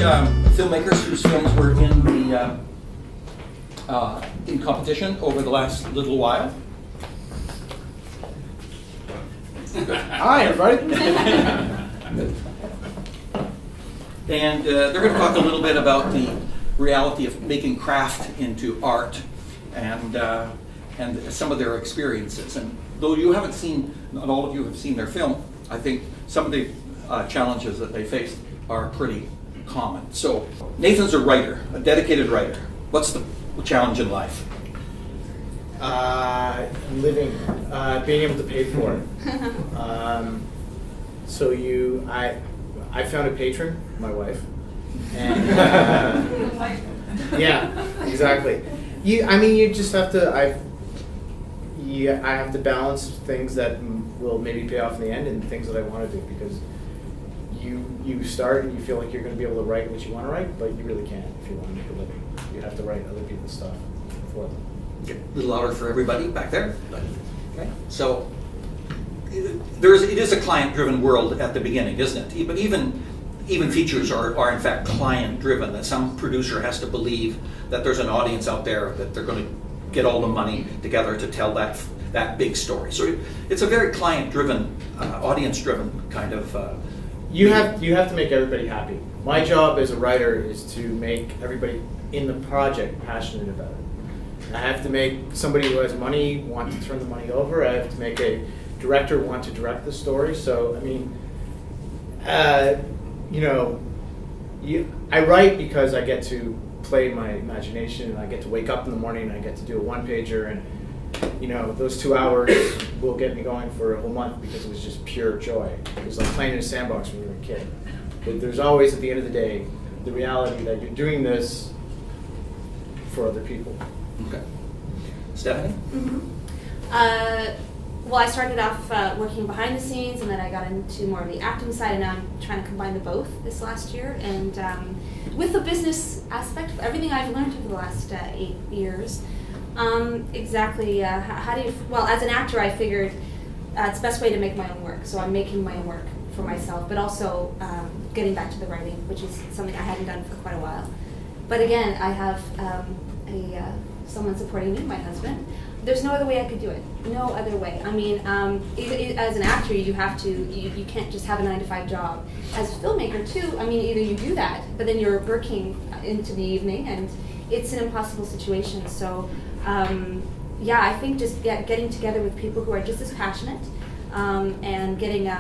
filmmakers whose films were in competition over the last little while? Hi, everybody. And they're going to talk a little bit about the reality of making craft into art and some of their experiences. And though you haven't seen, not all of you have seen their film, I think some of the challenges that they faced are pretty common. So Nathan's a writer, a dedicated writer. What's the challenge in life? Living, being able to pay for it. I found a patron, my wife, and yeah, exactly. You just have to. I have to balance things that will maybe pay off in the end and things that I want to do, because you start and you feel like you're going to be able to write what you want to write, but you really can't if you want to make a living. You have to write other people's stuff for them. Get a little louder for everybody back there. Okay. So it is a client-driven world at the beginning, isn't it? But even features are in fact client-driven. That some producer has to believe that there's an audience out there that they're going to get all the money together to tell that big story. So it's a very client-driven, audience-driven kind of. You have to make everybody happy. My job as a writer is to make everybody in the project passionate about it. I have to make somebody who has money want to turn the money over. I have to make a director want to direct the story. So, I write because I get to play my imagination, and I get to wake up in the morning and I get to do a one-pager, and those 2 hours will get me going for a whole month because it was just pure joy. It was like playing in a sandbox when you were a kid. But there's always, at the end of the day, the reality that you're doing this for other people. Okay. Stephanie? Mm-hmm. Well, I started off working behind the scenes, and then I got into more of the acting side, and now I'm trying to combine the both this last year. And with the business aspect, everything I've learned over the last 8 years, how do you, well, as an actor, I figured it's the best way to make my own work. So I'm making my own work for myself, but also getting back to the writing, which is something I hadn't done for quite a while. But again, I have someone supporting me, my husband. There's no other way I could do it. No other way. As an actor, you can't just have a 9-to-5 job. As a filmmaker too, either you do that, but then you're working into the evening, and it's an impossible situation. So, I think just getting together with people who are just as passionate, and getting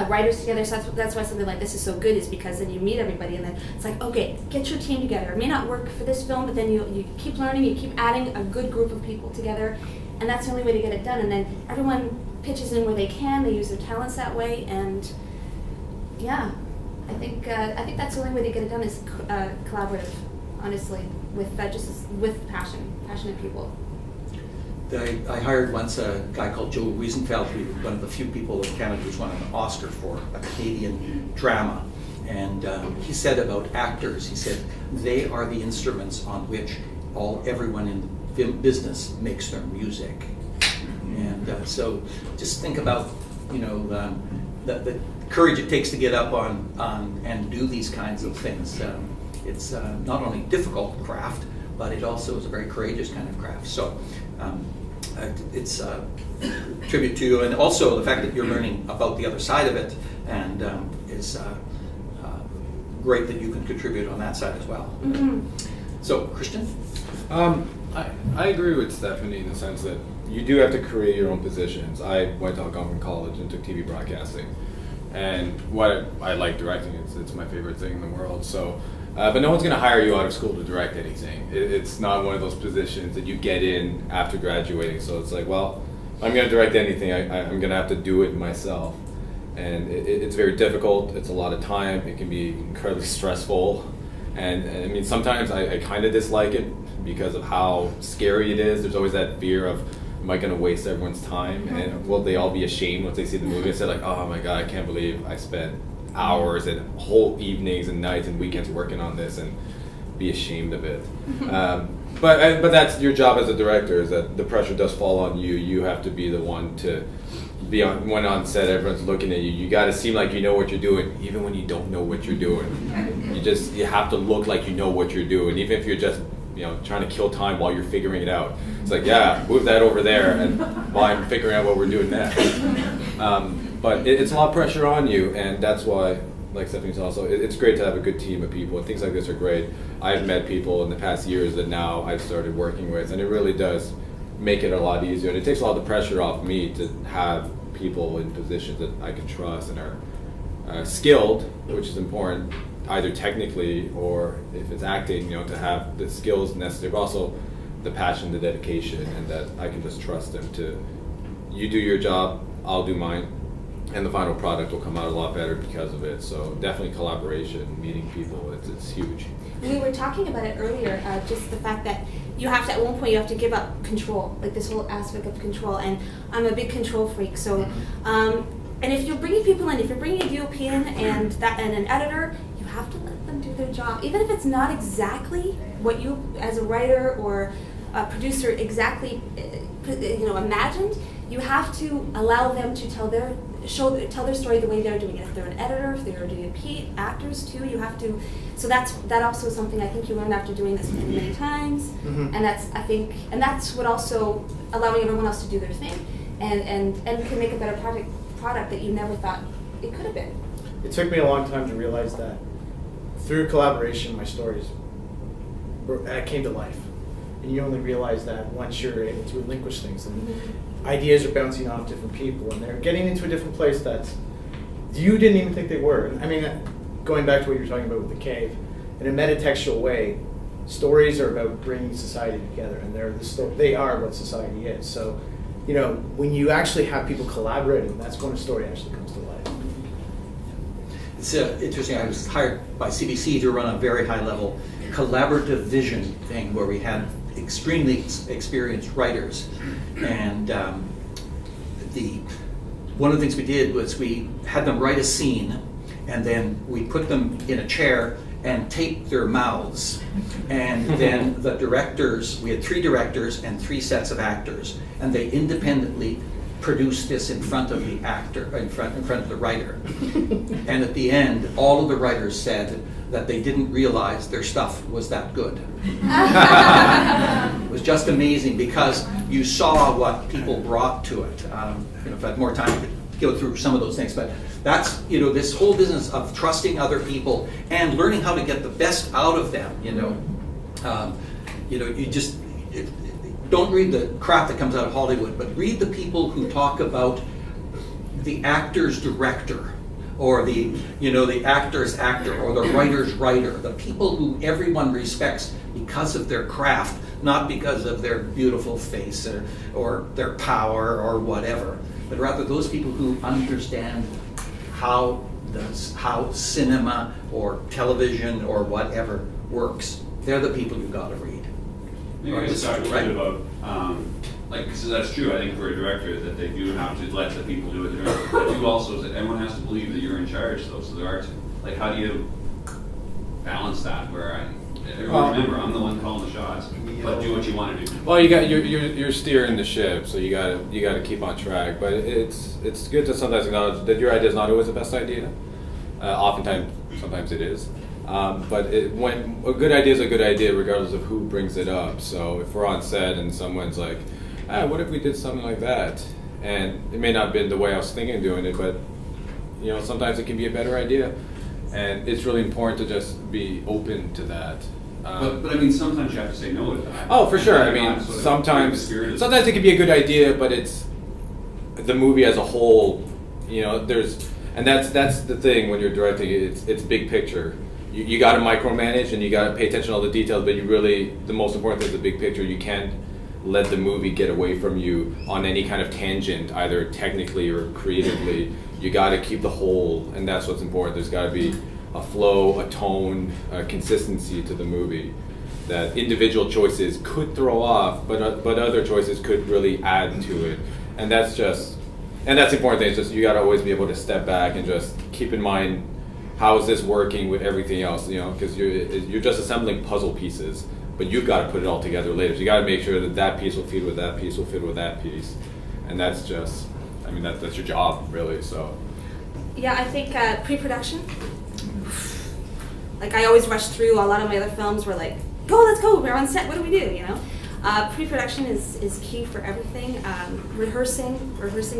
writers together. So that's why something like this is so good, is because then you meet everybody, and then it's like, okay, get your team together. It may not work for this film, but then you keep learning, you keep adding a good group of people together, and that's the only way to get it done. And then everyone pitches in where they can, they use their talents that way, and I think that's the only way to get it done is collaborative, honestly, with passionate people. I hired once a guy called Joe Wiesenfeld, who was one of the few people in Canada who's won an Oscar for a Canadian drama. And he said about actors, he said, they are the instruments on which everyone in the film business makes their music. And so just think about, the courage it takes to get up on and do these kinds of things. It's not only difficult craft, but it also is a very courageous kind of craft. So it's a tribute to you, and also the fact that you're learning about the other side of it, and it's great that you can contribute on that side as well. Mm-hmm. So, Christian? I agree with Stephanie in the sense that you do have to create your own positions. I went to Algonquin College and took TV broadcasting, and what I like directing, it's my favorite thing in the world. So. But no one's going to hire you out of school to direct anything. It's not one of those positions that you get in after graduating. So it's like, well, if I'm going to direct anything, I'm going to have to do it myself. And it's very difficult. It's a lot of time. It can be incredibly stressful. And sometimes I kind of dislike it because of how scary it is. There's always that fear of, am I going to waste everyone's time? And will they all be ashamed once they see the movie and say like, oh my God, I can't believe I spent hours and whole evenings and nights and weekends working on this, and be ashamed of it. But that's your job as a director, is that the pressure does fall on you. You have to be the one to be on, when on set, everyone's looking at you. You got to seem like you know what you're doing, even when you don't know what you're doing. You have to look like you know what you're doing, even if you're just trying to kill time while you're figuring it out. It's like, yeah, move that over there, and while I'm figuring out what we're doing next. But it's a lot of pressure on you, and that's why, like Stephanie's also, it's great to have a good team of people, and things like this are great. I've met people in the past years that now I've started working with, and it really does make it a lot easier, and it takes a lot of the pressure off me to have people in positions that I can trust and are skilled, which is important, either technically or if it's acting, to have the skills necessary, but also the passion, the dedication, and that I can just trust them to, you do your job, I'll do mine, and the final product will come out a lot better because of it. So definitely collaboration, meeting people, it's huge. We were talking about it earlier, just the fact that you have to, at one point you have to give up control, like this whole aspect of control, and I'm a big control freak, so, and if you're bringing people in, if you're bringing a DOP in and an editor, you have to let them do their job, even if it's not exactly what you, as a writer or a producer, exactly, imagined. You have to allow them to tell their story the way they're doing it. If they're an editor, if they're a DOP, actors too, you have to. So that also is something I think you learn after doing this many, many times, and that's what also allowing everyone else to do their thing, and can make a better product that you never thought it could have been. It took me a long time to realize that through collaboration, my stories came to life. And you only realize that once you're able to relinquish things, and ideas are bouncing off different people, and they're getting into a different place that you didn't even think they were. I mean, going back to what you were talking about with the cave, in a metatextual way, stories are about bringing society together, and they are what society is. So, when you actually have people collaborating, that's when a story actually comes to life. It's interesting. I was hired by CBC to run a very high-level collaborative vision thing where we had extremely experienced writers, and one of the things we did was we had them write a scene, and then we put them in a chair and taped their mouths, and then the directors, we had 3 directors and 3 sets of actors, and they independently produced this in front of the actor, in front of the writer. And at the end, all of the writers said that they didn't realize their stuff was that good. It was just amazing because you saw what people brought to it. If I had more time, I could go through some of those things, but that's, this whole business of trusting other people and learning how to get the best out of them, you just, don't read the crap that comes out of Hollywood, but read the people who talk about the actor's director, or the actor's actor, or the writer's writer, the people who everyone respects because of their craft, not because of their beautiful face or their power or whatever, but rather those people who understand how cinema or television or whatever works. They're the people you've got to read. Maybe I just talk a little bit about, because that's true, I think for a director, that they do have to let the people do it. But you also, everyone has to believe that you're in charge, though, so there are, how do you balance that, where remember, I'm the one calling the shots, but do what you want to do. Well, you're steering the ship, so you gotta keep on track, but it's good to sometimes acknowledge that your idea is not always the best idea. Oftentimes, sometimes it is. But when a good idea is a good idea, regardless of who brings it up. So if we're on set and someone's like, what if we did something like that? And it may not have been the way I was thinking of doing it, but sometimes it can be a better idea. And it's really important to just be open to that. But I mean, sometimes you have to say no to that. Oh, for sure. I mean, sometimes it can be a good idea, but it's the movie as a whole. And that's the thing when you're directing. It's big picture. You got to micromanage and you got to pay attention to all the details, but the most important thing is the big picture. You can't let the movie get away from you on any kind of tangent, either technically or creatively. You got to keep the whole, and that's what's important. There's got to be a flow, a tone, a consistency to the movie that individual choices could throw off, but other choices could really add to it. And that's the important thing. It's just you got to always be able to step back and just keep in mind, how is this working with everything else? Because you're just assembling puzzle pieces but you've got to put it all together later. So you got to make sure that that piece will feed with that piece, will fit with that piece, and that's just, I mean, that's your job, really. So. Yeah, I think pre-production. Like I always rush through. A lot of my other films were like, go, let's go. We're on set. What do we do? You know. Pre-production is key for everything. Rehearsing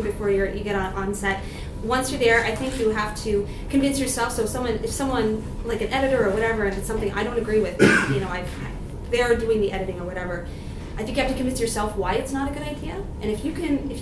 before you get on set. Once you're there, I think you have to convince yourself. So if someone like an editor or whatever, and it's something I don't agree with, you know, they're doing the editing or whatever. I think you have to convince yourself why it's not a good idea. And if you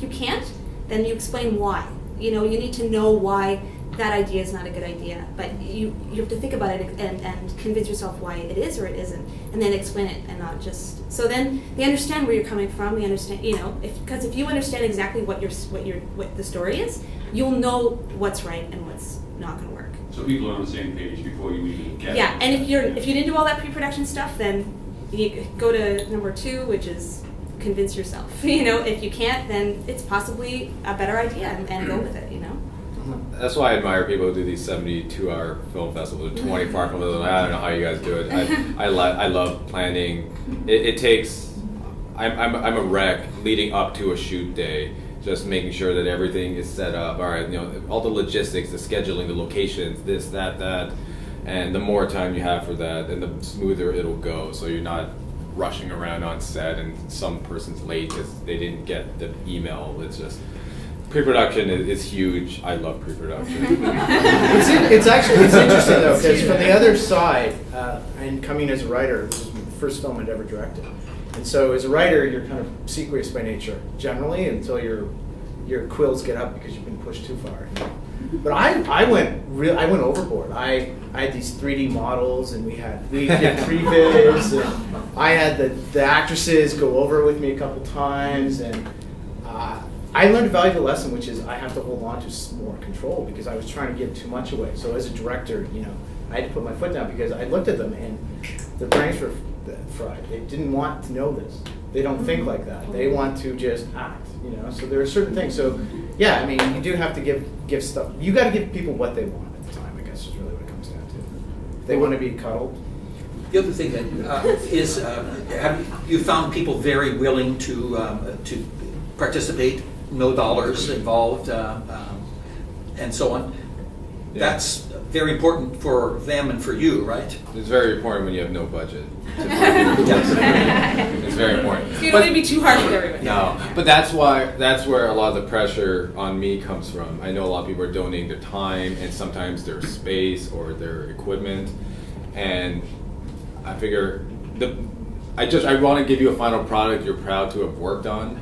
can't, then you explain why. You know, you need to know why that idea is not a good idea, but you have to think about it and convince yourself why it is or it isn't, and then explain it, and not just. So then they understand where you're coming from. They understand, you know, because if you understand exactly what the story is, you'll know what's right and what's not going to work. So people are on the same page before you even get. Yeah, and if you didn't do all that pre-production stuff, then you go to number 2, which is convince yourself. You know, if you can't, then it's possibly a better idea, and go with it. You know. That's why I admire people who do these 72-hour film festivals, or 24-hour film festivals. I don't know how you guys do it. I love planning. It takes. I'm a wreck leading up to a shoot day, just making sure that everything is set up. All right, you know, all the logistics, the scheduling, the locations, this, that, and the more time you have for that, then the smoother it'll go. So you're not rushing around on set and some person's late because they didn't get the email. It's just. Pre-production is huge. I love pre-production. It's interesting though, because from the other side, and coming as a writer, this was the first film I'd ever directed. And so as a writer, you're kind of secretive by nature, generally, until your quills get up because you've been pushed too far. You know? But I went overboard. I had these 3D models, and we did previs, and I had the actresses go over it with me a couple times, and I learned a valuable lesson, which is I have to hold on to more control because I was trying to give too much away. So as a director, you know, I had to put my foot down because I looked at them and their brains were fried. They didn't want to know this. They don't think like that. They want to just act, you know. So there are certain things. So yeah, I mean, you do have to give stuff. You got to give people what they want at the time, I guess is really what it comes down to. They want to be cuddled. The other thing that is, have you found people very willing to participate? No dollars involved, and so on. Yeah. That's very important for them and for you, right? It's very important when you have no budget. It's very important. So you don't want to be too harsh with everybody. No, but that's where a lot of the pressure on me comes from. I know a lot of people are donating their time and sometimes their space or their equipment, and I figure I want to give you a final product you're proud to have worked on.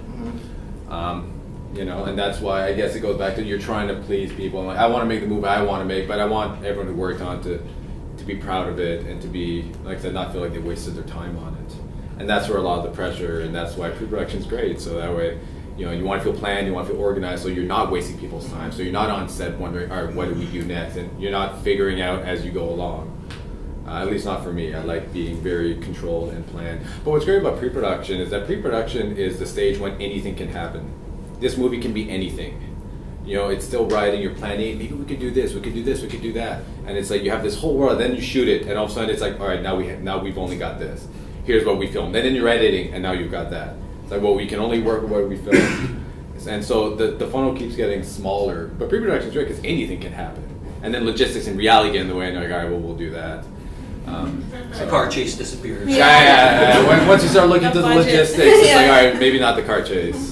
You know, and that's why I guess it goes back to you're trying to please people. And like, I want to make the movie I want to make, but I want everyone who worked on to be proud of it and to be, like I said, not feel like they wasted their time on it. And that's where a lot of the pressure, and that's why pre-production is great. So that way, you know, you want to feel planned, you want to feel organized, so you're not wasting people's time. So you're not on set wondering, all right, what do we do next? And you're not figuring out as you go along. At least not for me. I like being very controlled and planned. But what's great about pre-production is that pre-production is the stage when anything can happen. This movie can be anything. You know, it's still writing, you're planning, maybe we could do this, we could do this, we could do that. And it's like you have this whole world, then you shoot it, and all of a sudden it's like, all right, now we've only got this. Here's what we filmed. And then you're editing, and now you've got that. It's like, well, we can only work with what we filmed. And so the funnel keeps getting smaller. But pre-production is great because anything can happen. And then logistics and reality get in the way, and you're like, all right, well, we'll do that. The car chase disappears. Yeah. Once you start looking to the logistics, it's like, all right, maybe not the car chase.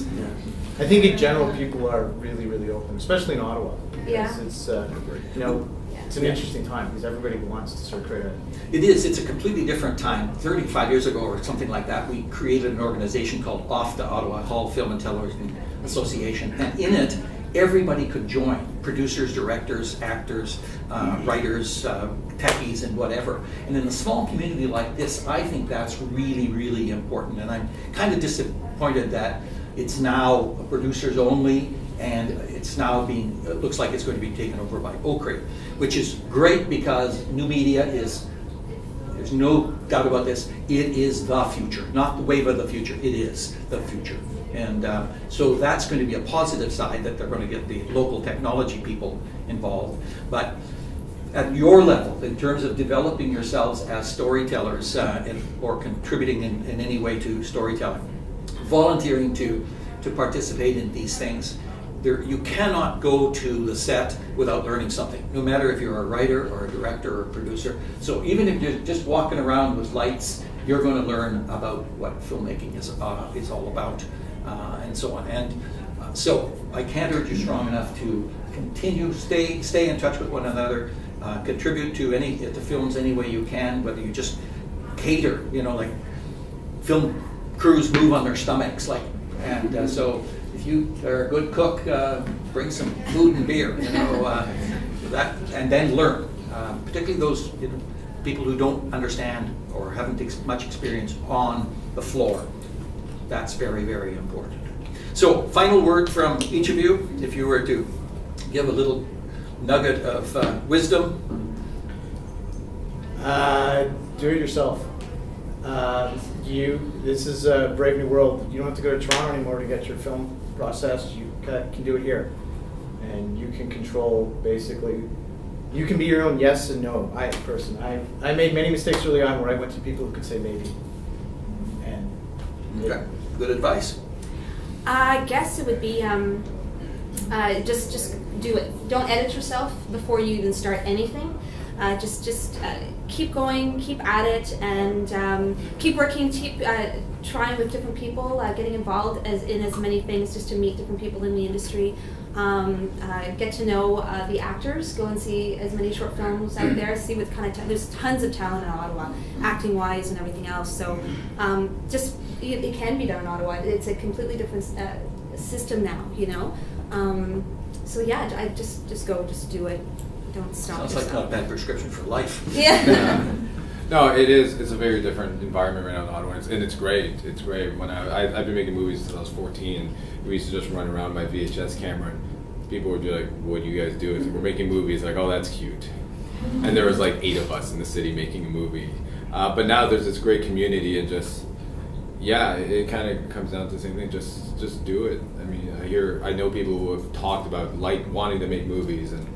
I think in general people are really, really open, especially in Ottawa. Yeah. It's you know, it's an interesting time because everybody wants to sort of create a. It is. It's a completely different time. 35 years ago or something like that, we created an organization called OFTA, Ottawa Hall Film and Television Association. And in it, everybody could join. Producers, directors, actors, writers, techies, and whatever. And in a small community like this, I think that's really, really important. And I'm kind of disappointed that it's now producers only, and it's now it looks like it's going to be taken over by Oak Ridge, which is great because new media is, there's no doubt about this, it is the future, not the wave of the future, it is the future. And so that's going to be a positive side, that they're going to get the local technology people involved. But at your level, in terms of developing yourselves as storytellers or contributing in any way to storytelling, volunteering to participate in these things, you cannot go to the set without learning something, no matter if you're a writer or a director or a producer. So even if you're just walking around with lights, you're going to learn about what filmmaking is all about, and so on. And so I can't urge you strong enough to continue, stay in touch with one another, contribute to the films any way you can, whether you just cater, like film crews move on their stomachs, and so if you are a good cook, bring some food and beer, that, and then learn, particularly those people who don't understand or haven't much experience on the floor. That's very, very important. So, final word from each of you, if you were to give a little nugget of wisdom. Do it yourself. This is a brave new world. You don't have to go to Toronto anymore to get your film processed. You can do it here, and you can control basically. You can be your own yes and no. I made many mistakes early on where I went to people who could say maybe. And Okay, good advice. I guess it would be just do it. Don't edit yourself before you even start anything. Just keep going, keep at it, and keep working, keep trying with different people, getting involved in as many things just to meet different people in the industry. Get to know the actors, go and see as many short films out there, see what kind of there's tons of talent in Ottawa, acting wise and everything else. So it can be done in Ottawa. It's a completely different system now, so yeah, I just do it. Don't stop. Sounds like not a bad prescription for life. Yeah. No, it is. It's a very different environment right now in Ottawa, and it's great. It's great. When I've been making movies since I was 14. We used to just run around my VHS camera, and people would be like, "What do you guys do?" It's like, "We're making movies." Like, "Oh, that's cute." And there was like 8 of us in the city making a movie. But now there's this great community, and it kind of comes down to the same thing. Just do it. I mean, I know people who have talked about wanting to make movies, and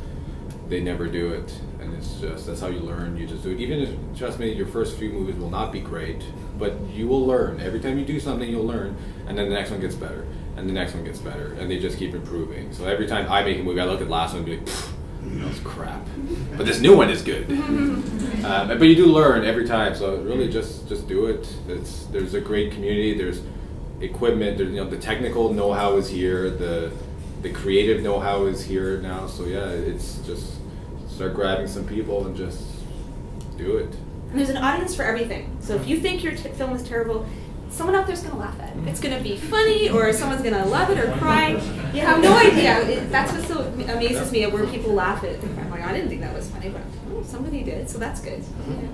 they never do it. And that's how you learn. You just do it. Even if, trust me, your first few movies will not be great, but you will learn. Every time you do something, you'll learn, and then the next one gets better, and the next one gets better, and they just keep improving. So every time I make a movie, I look at the last one and be like, that was crap, but this new one is good. But you do learn every time, so really just do it. There's a great community. There's equipment. There's, the technical know-how is here. The creative know-how is here now. So yeah, it's just start grabbing some people and just do it. And there's an audience for everything. So if you think your film is terrible, someone out there's going to laugh at it. It's going to be funny, or someone's going to love it or cry. You have no idea. That's what so amazes me, where people laugh at it. I'm like, I didn't think that was funny, but somebody did, so that's good. Yeah.